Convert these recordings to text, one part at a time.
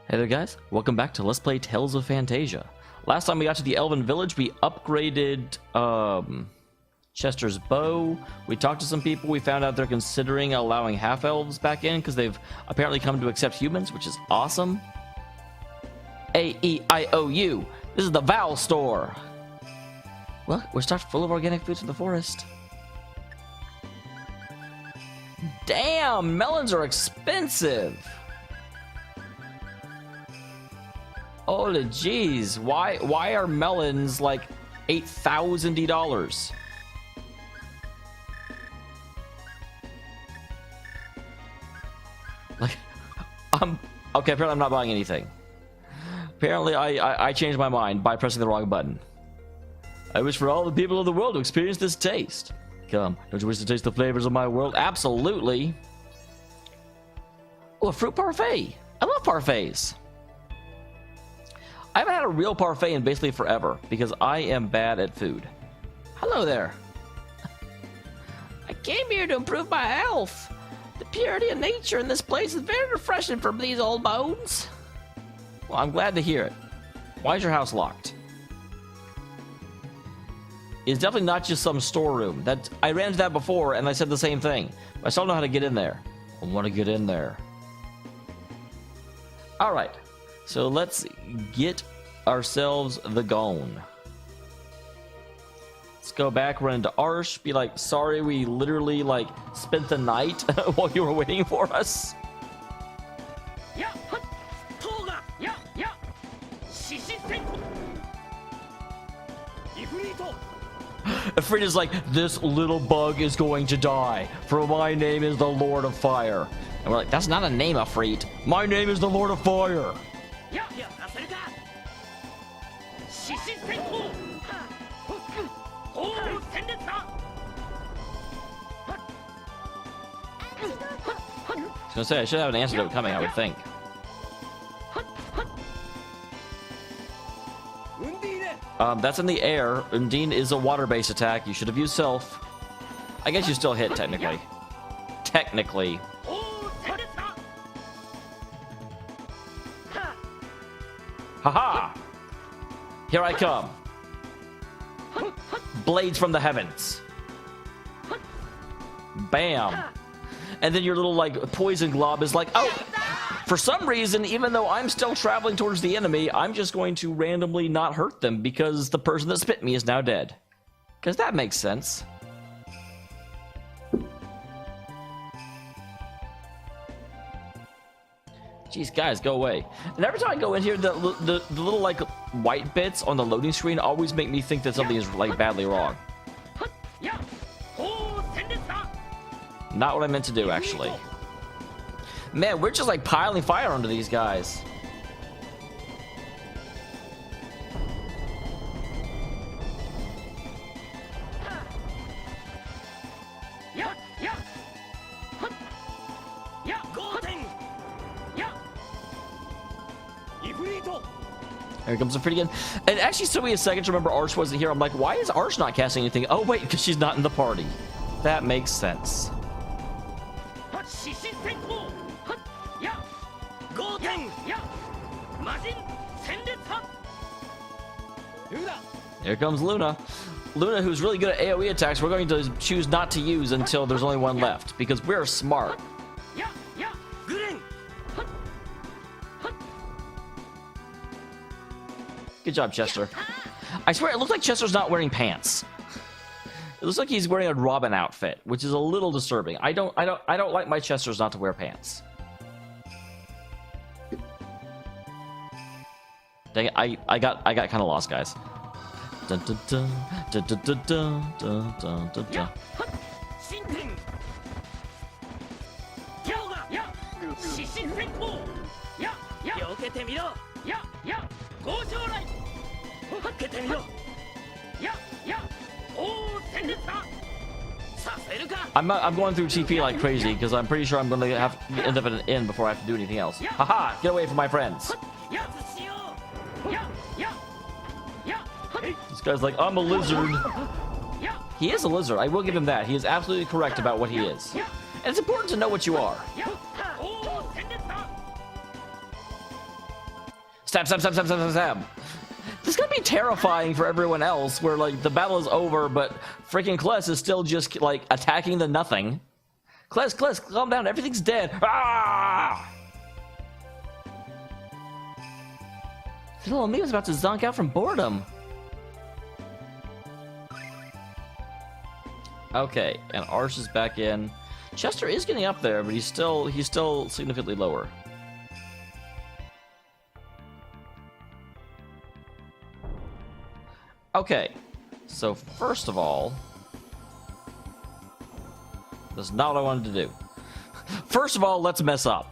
Hey there guys, welcome back to Let's Play Tales of Phantasia. Last time we got to the Elven Village, we upgraded Chester's bow. We talked to some people, we found out they're considering allowing half-elves back in because they've apparently come to accept humans, which is awesome. A-E-I-O-U, this is the Val store. Well, we're stocked full of organic foods from the forest. Damn, melons are expensive. Holy jeez, why are melons like $8,000? Like, okay, apparently I'm not buying anything. Apparently I changed my mind by pressing the wrong button. I wish for all the people of the world to experience this taste. Come, don't you wish to taste the flavors of my world? Absolutely. Oh, a fruit parfait. I love parfaits. I haven't had a real parfait in basically forever because I am bad at food. Hello there. I came here to improve my health. The purity of nature in this place is very refreshing for these old bones. Well, I'm glad to hear it. Why is your house locked? It's definitely not just some storeroom. That I ran into that before and I said the same thing. I still don't know how to get in there. I want to get in there. All right. So let's get ourselves the gone. Let's go back, run into Arsh, be like, sorry we literally like spent the night while you were waiting for us. Ifrita's like, this little bug is going to die, for my name is the Lord of Fire. And we're like, that's not a name, Ifrit. My name is the Lord of Fire. I was gonna say, I should have an antidote coming, I would think. That's in the air. Undine is a water-based attack. You should have used Self. I guess you still hit, technically. Technically. Haha! Here I come. Blades from the heavens. Bam. And then your little like poison glob is like, oh, for some reason, even though I'm still traveling towards the enemy, I'm just going to randomly not hurt them because the person that spit me is now dead. Because that makes sense. Jeez, guys, go away. And every time I go in here, the little like white bits on the loading screen always make me think that something is like badly wrong. Not what I meant to do, actually. Man, we're just like piling fire onto these guys. Here comes the pretty again. And actually, took me a second to remember Arsh wasn't here. I'm like, why is Arsh not casting anything? Oh, wait, because she's not in the party. That makes sense. Here comes Luna. Luna, who's really good at AoE attacks, we're going to choose not to use until there's only one left, because we're smart. Good job, Chester. I swear, it looks like Chester's not wearing pants. It looks like he's wearing a Robin outfit, which is a little disturbing. I don't like my Chesters not to wear pants. Dang it, I got kind of lost, guys. Dun, dun, dun, dun, dun, dun, dun, dun, dun, dun, dun. I'm going through TP like crazy because I'm pretty sure I'm going to have to end up at an inn before I have to do anything else. Haha! Get away from my friends. This guy's like, I'm a lizard. He is a lizard. I will give him that. He is absolutely correct about what he is. And it's important to know what you are. Stab, stab, stab, stab, stab, stab. This is gonna be terrifying for everyone else, where like the battle is over, but freaking Kless is still just like attacking the nothing. Kless, calm down. Everything's dead. Ah! Little me was about to zonk out from boredom. Okay, and Arsh is back in. Chester is getting up there, but he's still significantly lower. Okay, so first of all, that's not what I wanted to do. First of all, let's mess up.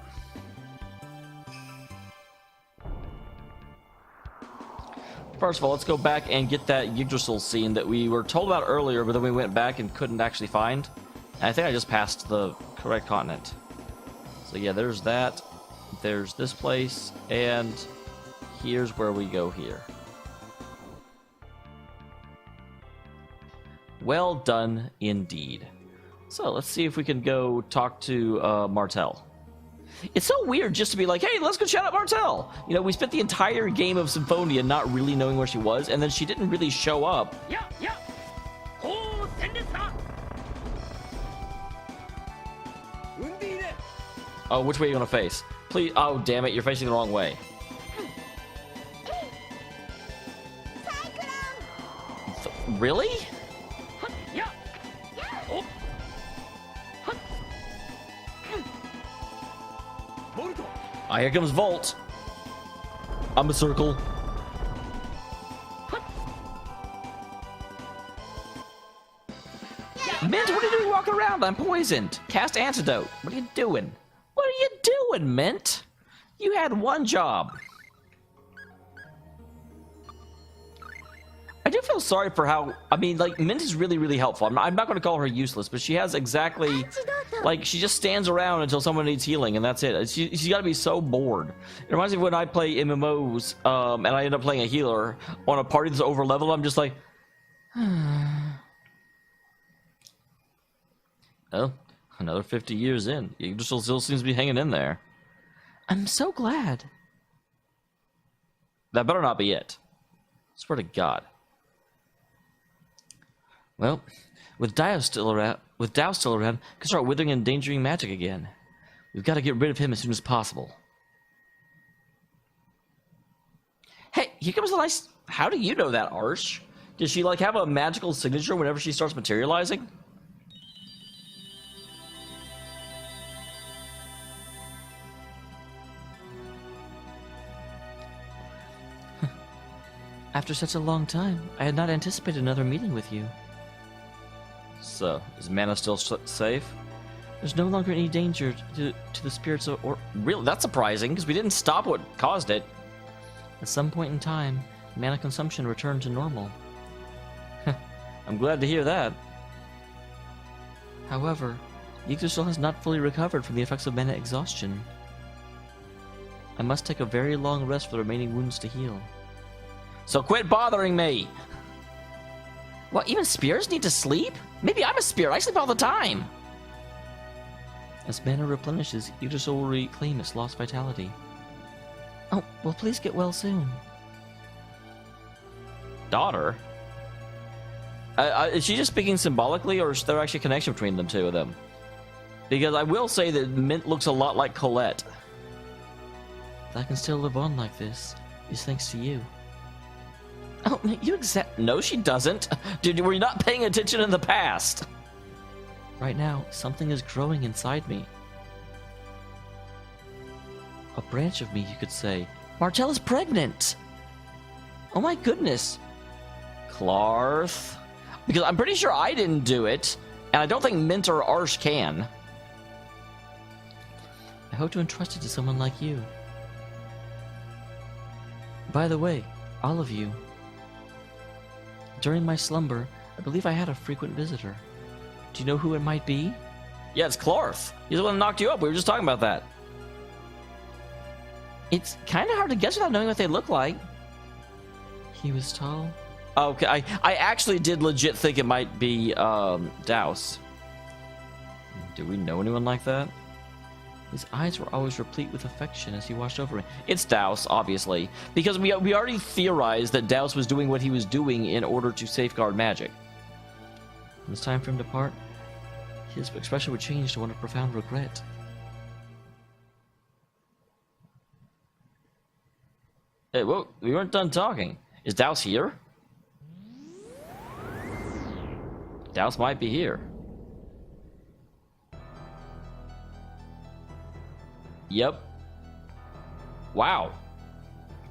First of all, let's go back and get that Yggdrasil scene that we were told about earlier, but then we went back and couldn't actually find. And I think I just passed the correct continent. So yeah, there's that. There's this place, and here's where we go here. Well done, indeed. So let's see if we can go talk to Martel. It's so weird just to be like, hey, let's go chat up Martel. You know, we spent the entire game of Symphonia not really knowing where she was, and then she didn't really show up. Oh, which way are you gonna face? Please, oh damn it, you're facing the wrong way. Really? Ah, here comes Volt. I'm a circle. Mint, what are you doing walking around? I'm poisoned. Cast antidote. What are you doing? What are you doing, Mint? You had one job. I do feel sorry for how, I mean, like, Mint is really, really helpful. I'm not going to call her useless, but she has exactly, like, she just stands around until someone needs healing, and that's it. She's got to be so bored. It reminds me of when I play MMOs, and I end up playing a healer on a party that's over leveled. I'm just like, oh, another 50 years in. Yggdrasil still seems to be hanging in there. I'm so glad. That better not be it. Swear to God. Well, with Dhaos still around, could start withering and endangering magic again. We've got to get rid of him as soon as possible. Hey, here comes a nice. How do you know that, Arsh? Does she like have a magical signature whenever she starts materializing? After such a long time, I had not anticipated another meeting with you. So, is Mana still safe? There's no longer any danger to the spirits or... Really? That's surprising, because we didn't stop what caused it. At some point in time, mana consumption returned to normal. I'm glad to hear that. However, Yggdrasil has not fully recovered from the effects of mana exhaustion. I must take a very long rest for the remaining wounds to heal. So quit bothering me! What, even spears need to sleep? Maybe I'm a spear, I sleep all the time! As mana replenishes, Yggdrasil will reclaim its lost vitality. Oh, well please get well soon. Daughter? Is she just speaking symbolically, or is there actually a connection between the two of them? Because I will say that Mint looks a lot like Colette. I can still live on like this, is thanks to you. Oh, you accept? No, she doesn't. Dude, were you not paying attention in the past? Right now, something is growing inside me. A branch of me, you could say. Martel is pregnant! Oh my goodness. Clarth? Because I'm pretty sure I didn't do it, and I don't think Mint or Arsh can. I hope to entrust it to someone like you. By the way, all of you. During my slumber, I believe I had a frequent visitor. Do you know who it might be? Yeah, it's Clarth. He's the one that knocked you up. We were just talking about that. It's kind of hard to guess without knowing what they look like. He was tall. Okay, I actually did legit think it might be Dhaos. Do we know anyone like that? His eyes were always replete with affection as he watched over me. It's Dhaos, obviously, because we already theorized that Dhaos was doing what he was doing in order to safeguard magic. When it's time for him to part, his expression would change to one of profound regret. Hey, whoa, we weren't done talking. Is Dhaos here? Dhaos might be here. Yep. Wow.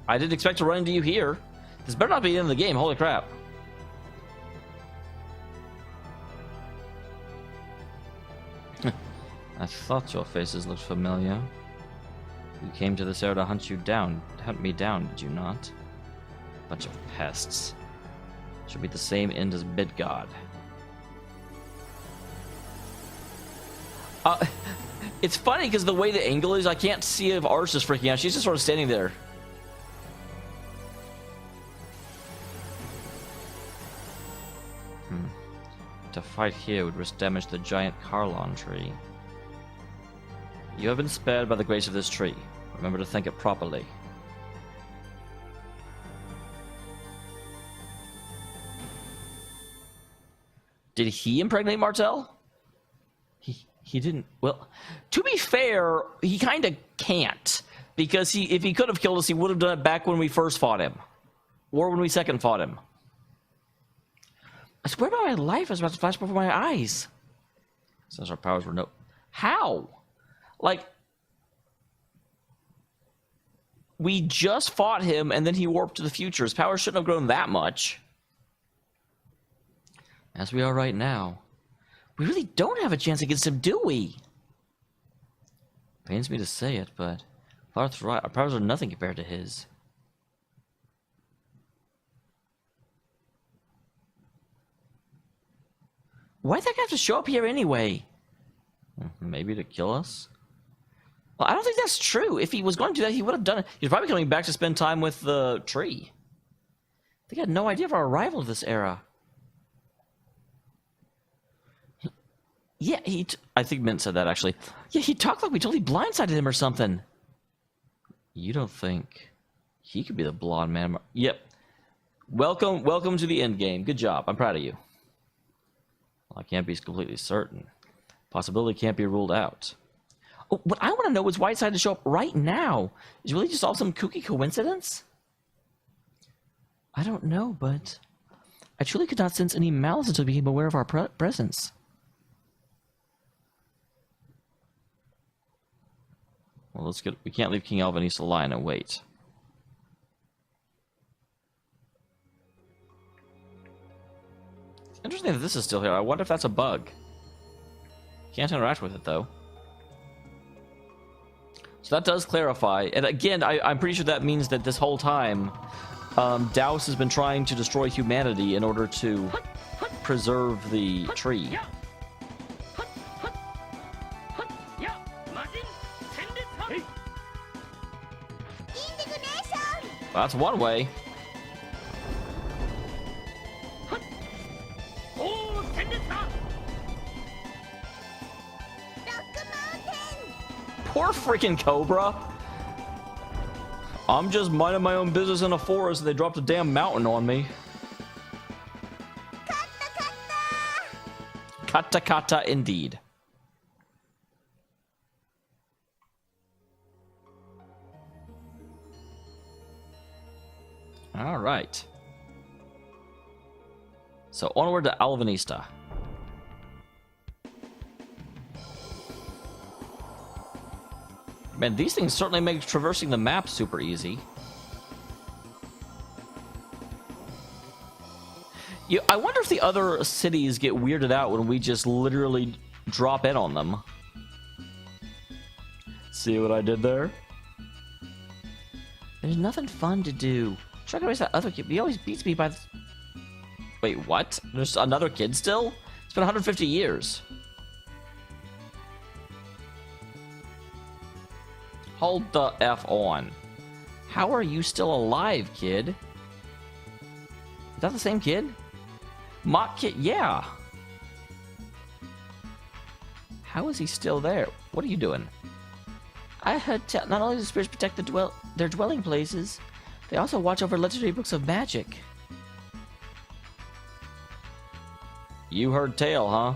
I didn't expect to run into you here. This better not be the end of the game, holy crap. I thought your faces looked familiar. You came to this area to hunt me down, did you not? Bunch of pests. Should be the same end as Midgard. It's funny because the way the angle is, I can't see if Arse is freaking out. She's just sort of standing there. To fight here would risk damage to the giant Carlon tree. You have been spared by the grace of this tree. Remember to thank it properly. Did he impregnate Martel? He didn't. Well, to be fair, he kind of can't. Because if he could have killed us, he would have done it back when we first fought him. Or when we second fought him. I swear by my life, I was about to flash before my eyes. Since our powers were no... How? Like... We just fought him, and then he warped to the future. His powers shouldn't have grown that much. As we are right now. We really don't have a chance against him, do we? Pains me to say it, but... Clarth's right. Our powers are nothing compared to his. Why'd that guy have to show up here anyway? Maybe to kill us? Well, I don't think that's true. If he was going to do that, he would have done it. He's probably coming back to spend time with the tree. They had no idea of our arrival to this era. Yeah, I think Mint said that, actually. Yeah, he talked like we totally blindsided him or something. You don't think he could be the blonde man? Yep. Welcome to the end game. Good job. I'm proud of you. Well, I can't be completely certain. Possibility can't be ruled out. Oh, what I want to know is why he decided to show up right now. Is it really just all some kooky coincidence? I don't know, but I truly could not sense any malice until we became aware of our presence. Well, let's get. We can't leave King Alvanese to lie and wait. It's interesting that this is still here. I wonder if that's a bug. Can't interact with it, though. So that does clarify. And again, I'm pretty sure that means that this whole time, Dhaos has been trying to destroy humanity in order to preserve the tree. Well, that's one way. Poor freaking Cobra. I'm just minding my own business in a forest and they dropped a damn mountain on me. Kata kata indeed. All right. So onward to Alvanista. Man, these things certainly make traversing the map super easy. I wonder if the other cities get weirded out when we just literally drop in on them. See what I did there? There's nothing fun to do. Try to race that other kid. He always beats me by the... Wait, what? There's another kid still? It's been 150 years. Hold the F on. How are you still alive, kid? Is that the same kid? Mock kid, yeah. How is he still there? What are you doing? I heard not only do spirits protect their dwelling places, they also watch over legendary books of magic. You heard tale, huh?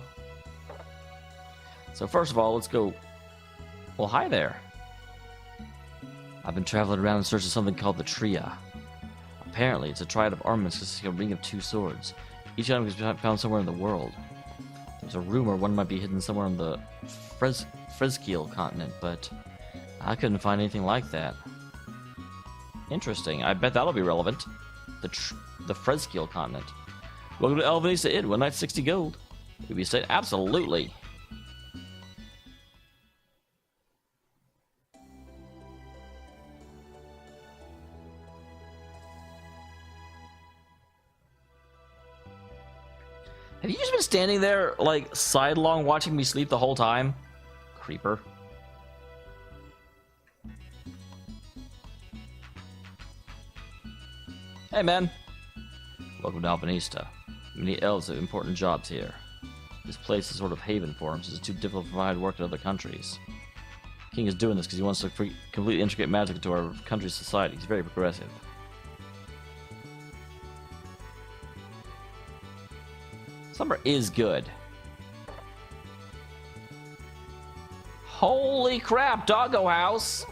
So first of all, let's go... Well, hi there. I've been traveling around in search of something called the Tria. Apparently, it's a triad of armaments consisting of a ring of 2 swords. Each item can be found somewhere in the world. There's a rumor one might be hidden somewhere on the Frezkiel continent, but I couldn't find anything like that. Interesting. I bet that'll be relevant. The Frezkiel continent. Welcome to Alvanisa Inn. 1 night, 60 gold. Would be stayed? Absolutely. Have you just been standing there, like, sidelong watching me sleep the whole time? Creeper. Hey, man. Welcome to Albanista. Many elves have important jobs here. This place is sort of haven for him, since it's too difficult to provide work in other countries. The king is doing this because he wants to completely integrate magic into our country's society. He's very progressive. Slumber is good. Holy crap, Doggo House!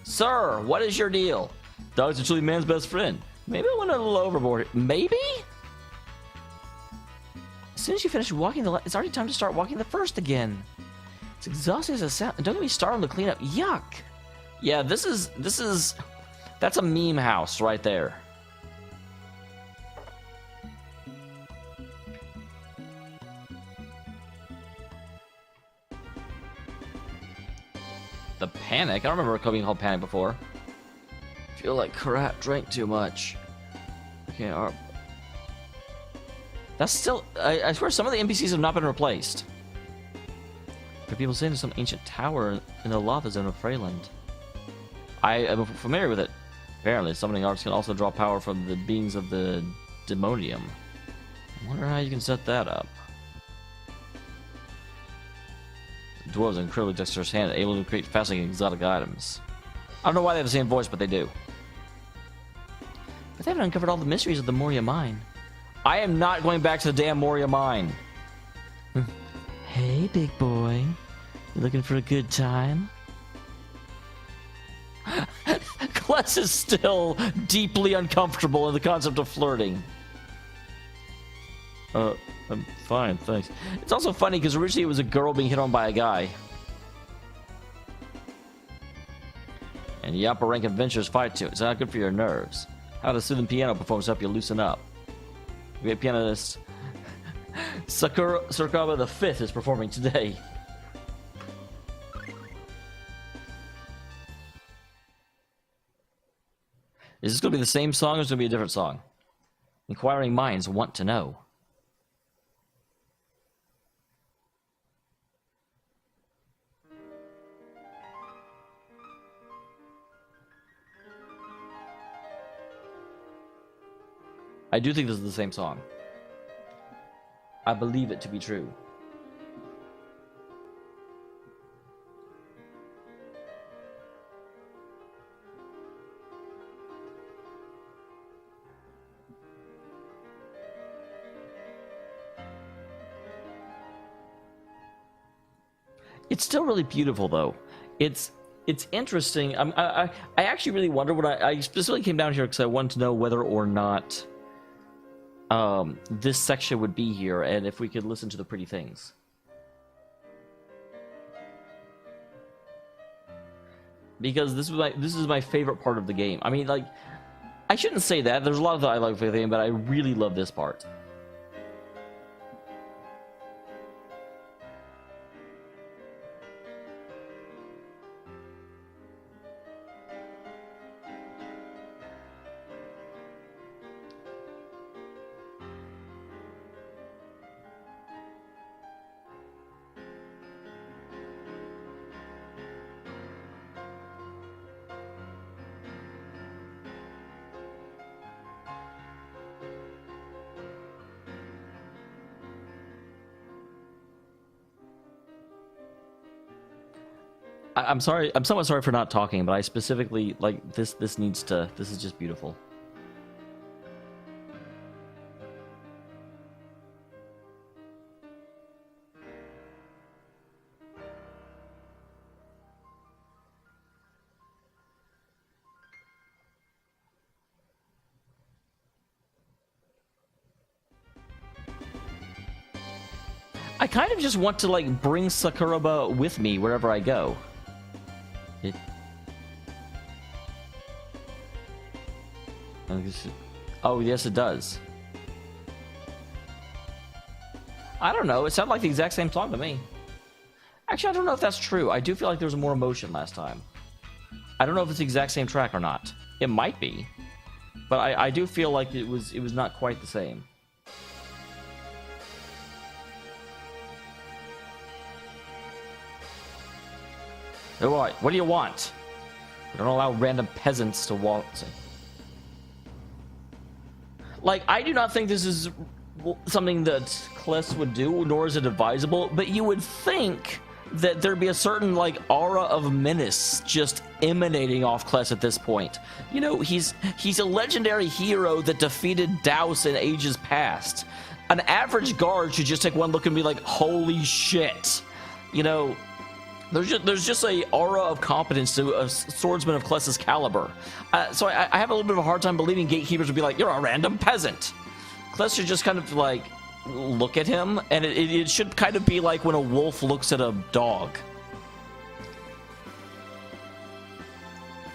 Sir, what is your deal? Dog's actually man's best friend. Maybe I went a little overboard. Maybe? As soon as you finish walking it's already time to start walking the first again. It's exhausting as a sound. And don't get me started on the cleanup. Yuck! Yeah, this is... That's a meme house right there. The Panic? I don't remember it being called Panic before. Feel like crap, drank too much. Okay, that's still... I swear some of the NPCs have not been replaced. There are people saying there's some ancient tower in the lava zone of Freyland. I am familiar with it. Apparently, summoning arts can also draw power from the beings of the Demonium. I wonder how you can set that up. Dwarves are incredibly dexterous hand, able to create fascinating exotic items. I don't know why they have the same voice, but they do. But they haven't uncovered all the mysteries of the Moria mine. I am not going back to the damn Moria mine. Hey, big boy. You looking for a good time? Kless is still deeply uncomfortable in the concept of flirting. I'm fine, thanks. It's also funny because originally it was a girl being hit on by a guy. And the upper rank adventurers fight to it. It's not good for your nerves. How to soothing piano performance help you loosen up. Great pianist Sakuraba the Fifth is performing today. Is this going to be the same song or is it going to be a different song? Inquiring minds want to know. I do think this is the same song. I believe it to be true. It's still really beautiful, though. It's interesting. I actually really wonder what I specifically came down here because I wanted to know whether or not this section would be here, and if we could listen to the pretty things. Because this is my favorite part of the game. I mean, like, I shouldn't say that. There's a lot of that I like for the game, but I really love this part. I'm sorry. I'm somewhat sorry for not talking, but I specifically like this. This needs to. This is just beautiful. I kind of just want to like bring Sakuraba with me wherever I go. Oh, yes, it does. I don't know. It sounded like the exact same song to me. Actually, I don't know if that's true. I do feel like there was more emotion last time. I don't know if it's the exact same track or not. It might be, but I do feel like it was not quite the same. What do you want? We don't allow random peasants to walk. Like, I do not think this is something that Kless would do, nor is it advisable, but you would think that there'd be a certain, like, aura of menace just emanating off Kless at this point. You know, he's a legendary hero that defeated Dhaos in ages past. An average guard should just take one look and be like, holy shit. You know, there's just a aura of competence to a swordsman of Kless's caliber. So I have a little bit of a hard time believing gatekeepers would be like, you're a random peasant. Kless should just kind of like look at him, and it should kind of be like when a wolf looks at a dog.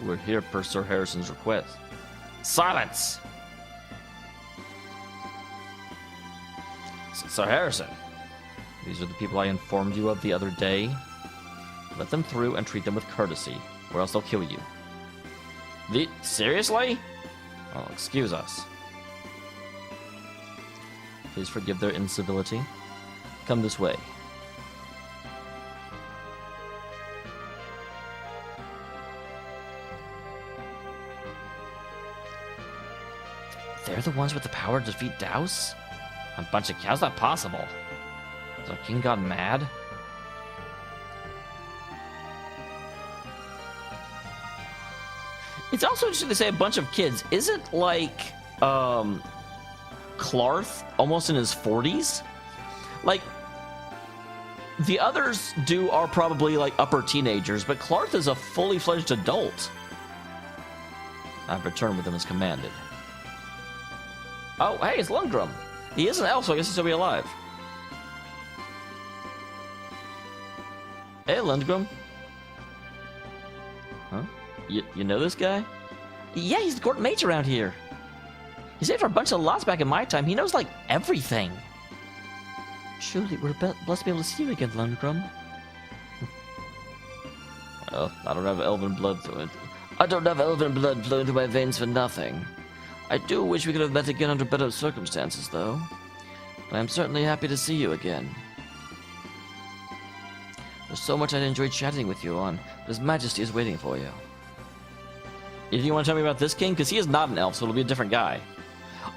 We're here per Sir Harrison's request. Silence! Sir Harrison, these are the people I informed you of the other day. Let them through and treat them with courtesy, or else they'll kill you. Seriously? Oh, excuse us. Please forgive their incivility. Come this way. They're the ones with the power to defeat Dhaos? A bunch of how's that possible? Is our king gone mad? It's also interesting to say a bunch of kids. Isn't like Clarth almost in his 40s? Like the others are probably like upper teenagers, but Clarth is a fully fledged adult. I've returned with him as commanded. Oh, hey, it's Lundgren. He is an elf, so I guess he'll still be alive. Hey, Lundgren. Huh? You know this guy? Yeah, he's the court mage around here. He saved our bunch of lots back in my time. He knows, like, everything. Surely we're blessed to be able to see you again, Lundgren. Well, I don't have elven blood flowing through my veins for nothing. I do wish we could have met again under better circumstances, though. But I'm certainly happy to see you again. There's so much I'd enjoy chatting with you on, but His Majesty is waiting for you. Do you want to tell me about this king? Because he is not an elf, so it'll be a different guy.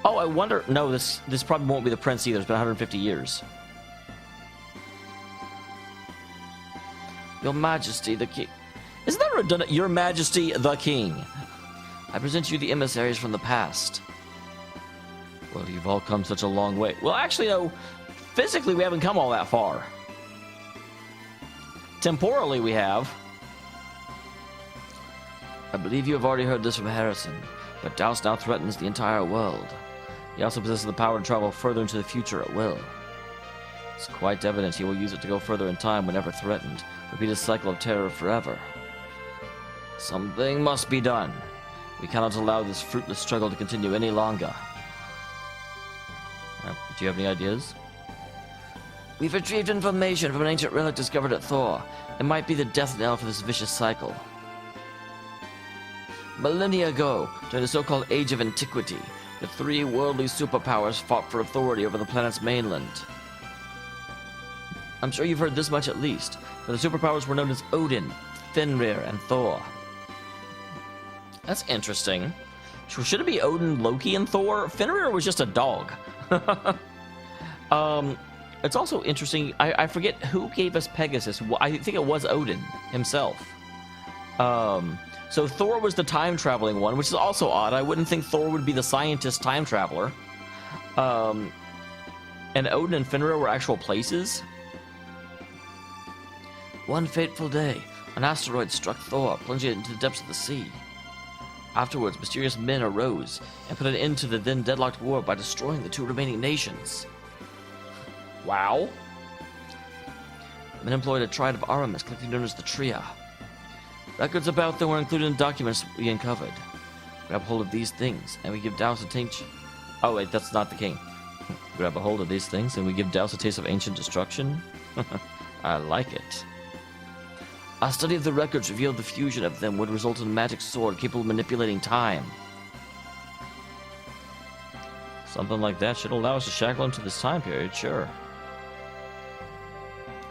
Oh, I wonder... No, this probably won't be the prince either. It's been 150 years. Your Majesty, the king... Isn't that redundant? Your Majesty, the king. I present you the emissaries from the past. Well, you've all come such a long way. Well, actually, no. Physically, we haven't come all that far. Temporally, we have. I believe you have already heard this from Harrison, but Dhaos now threatens the entire world. He also possesses the power to travel further into the future at will. It's quite evident he will use it to go further in time whenever threatened, repeat a cycle of terror forever. Something must be done. We cannot allow this fruitless struggle to continue any longer. Do you have any ideas? We've retrieved information from an ancient relic discovered at Thor. It might be the death knell for this vicious cycle. Millennia ago, during the so-called Age of Antiquity, the three worldly superpowers fought for authority over the planet's mainland. I'm sure you've heard this much at least, but the superpowers were known as Odin, Fenrir, and Thor. That's interesting. Should it be Odin, Loki, and Thor? Fenrir was just a dog. It's also interesting. I forget who gave us Pegasus. I think it was Odin himself. So Thor was the time traveling one, which is also odd. I wouldn't think Thor would be the scientist time traveler. And Odin and Fenrir were actual places. One fateful day, an asteroid struck Thor, plunging it into the depths of the sea. Afterwards, mysterious men arose and put an end to the then deadlocked war by destroying the two remaining nations. Wow. The men employed a triad of armaments collecting known as the Tria. Records about them were included in documents we uncovered. Grab hold of these things, and we give Dhaos a taste. Oh wait, that's not the king. Grab a hold of these things, and we give Dhaos a taste of ancient destruction. I like it. A study of the records revealed the fusion of them would result in a magic sword capable of manipulating time. Something like that should allow us to shackle him to this time period, sure.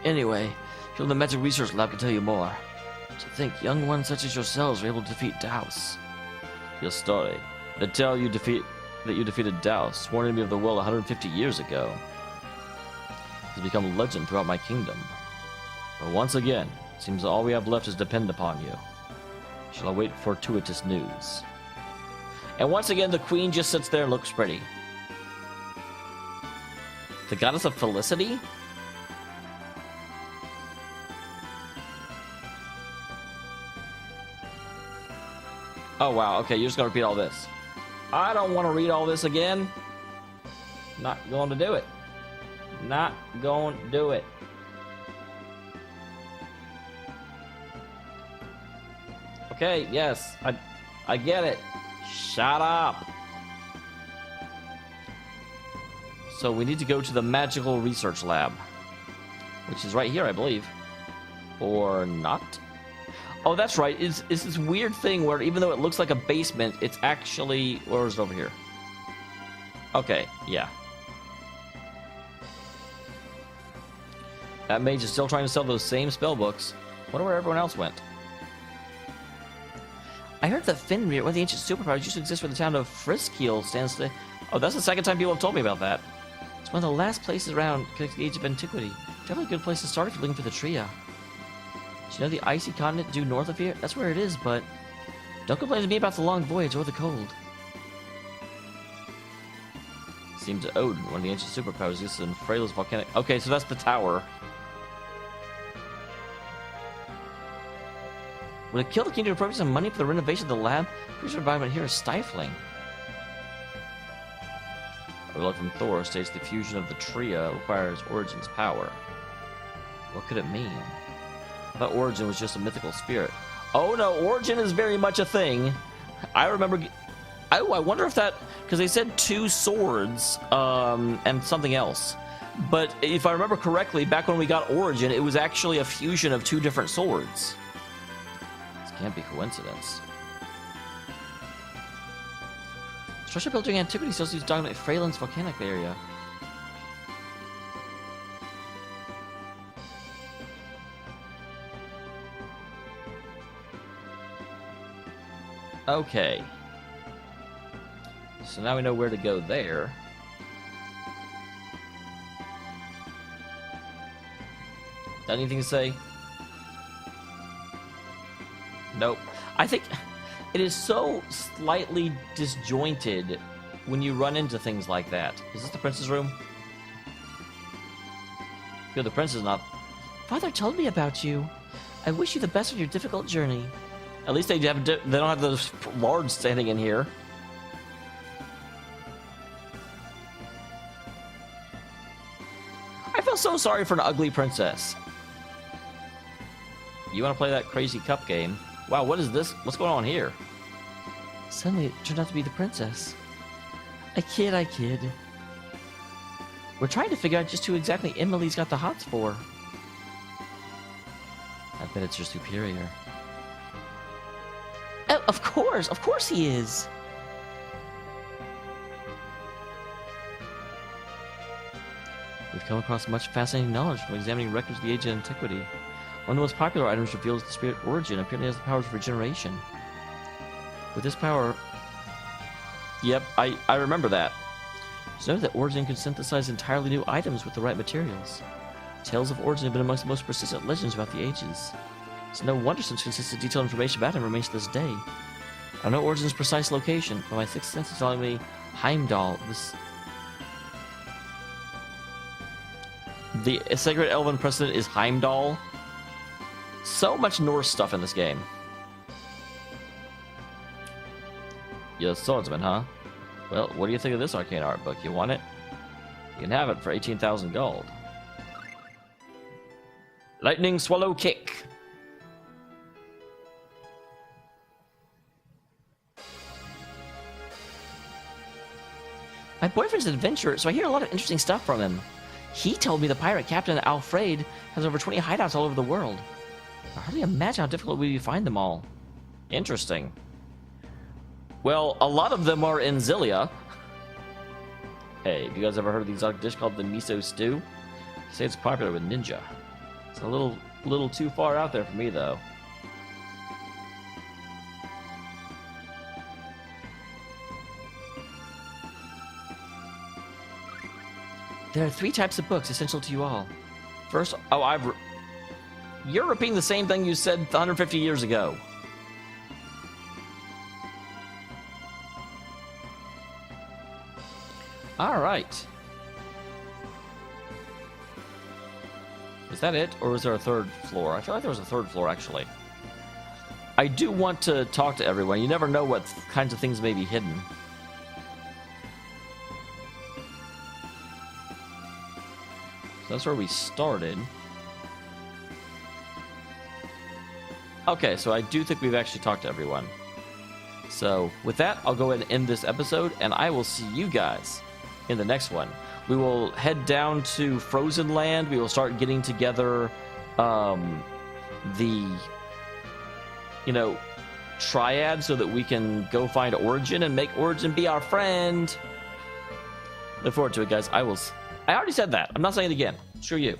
Anyway, here the Magic Research Lab can tell you more. To think young ones such as yourselves were able to defeat Dhaos. Your story. They tell you that you defeated Dhaos, sworn enemy of the world 150 years ago. Has become a legend throughout my kingdom. But once again, it seems all we have left is depend upon you. Shall await fortuitous news. And once again, the queen just sits there and looks pretty. The goddess of felicity? Oh wow, okay, you're just gonna repeat all this. I don't want to read all this again. Not going to do it. Not going to do it. Okay, yes, I get it. Shut up. So we need to go to the Magical Research Lab, which is right here, I believe. Or not? Oh, that's right. It's this weird thing where even though it looks like a basement, it's actually... Or is it over here? Okay, yeah. That mage is still trying to sell those same spell books. Wonder where everyone else went. I heard that Fenrir, one of the ancient superpowers, used to exist where the town of Friskiel stands today. Oh, that's the second time people have told me about that. It's one of the last places around connected to the Age of Antiquity. Definitely a good place to start if you're looking for the Tria. Do you know the icy continent due north of here? That's where it is, but don't complain to me about the long voyage or the cold. Seems to Odin, one of the ancient superpowers, exists in Freyl's volcanic... Okay, so that's the tower. Would it kill the king to appropriate some money for the renovation of the lab? Pretty sure environment here is stifling. A relic from Thor states the fusion of the Tria requires Origin's power. What could it mean? I thought Origin was just a mythical spirit. Oh no, Origin is very much a thing. I remember... Oh, I wonder if that... Because they said 2 swords, and something else. But if I remember correctly, back when we got Origin, it was actually a fusion of 2 different swords. This can't be coincidence. Structure built during antiquity still seems to dominate Freyland's volcanic area. Okay. So now we know where to go there. Got anything to say? Nope. I think it is so slightly disjointed when you run into things like that. Is this the prince's room? Feel the prince is not. Father told me about you. I wish you the best on your difficult journey. At least they don't have those lords standing in here. I feel so sorry for an ugly princess. You want to play that crazy cup game? Wow, what is this? What's going on here? Suddenly, it turned out to be the princess. I kid. We're trying to figure out just who exactly Emily's got the hots for. I bet it's your superior. Oh, of course he is. We've come across much fascinating knowledge from examining records of the Age of Antiquity. One of the most popular items reveals the spirit Origin apparently has the powers of regeneration. With this power... Yep, I remember that. Just know that Origin could synthesize entirely new items with the right materials. Tales of Origin have been amongst the most persistent legends about the ages. It's no wonder such consistent detailed information about him remains to this day. I don't know Origin's precise location, but my sixth sense is telling me Heimdall. The sacred elven precedent is Heimdall. So much Norse stuff in this game. You're a swordsman, huh? Well, what do you think of this arcane art book? You want it? You can have it for 18,000 gold. Lightning Swallow Kick. My boyfriend's an adventurer, so I hear a lot of interesting stuff from him. He told me the pirate captain Alfred has over 20 hideouts all over the world. I hardly imagine how difficult it would be to find them all. Interesting. Well, a lot of them are in Zilia. Hey, have you guys ever heard of the exotic dish called the miso stew? They say it's popular with ninja. It's a little too far out there for me, though. There are 3 types of books essential to you all. First, you're repeating the same thing you said 150 years ago. All right. Is that it, or was there a third floor? I feel like there was a third floor, actually. I do want to talk to everyone. You never know what kinds of things may be hidden. So that's where we started. Okay, so I do think we've actually talked to everyone. So with that, I'll go ahead and end this episode, and I will see you guys in the next one. We will head down to Frozen Land. We will start getting together the, triad so that we can go find Origin and make Origin be our friend. Look forward to it, guys. I already said that. I'm not saying it again. Screw you.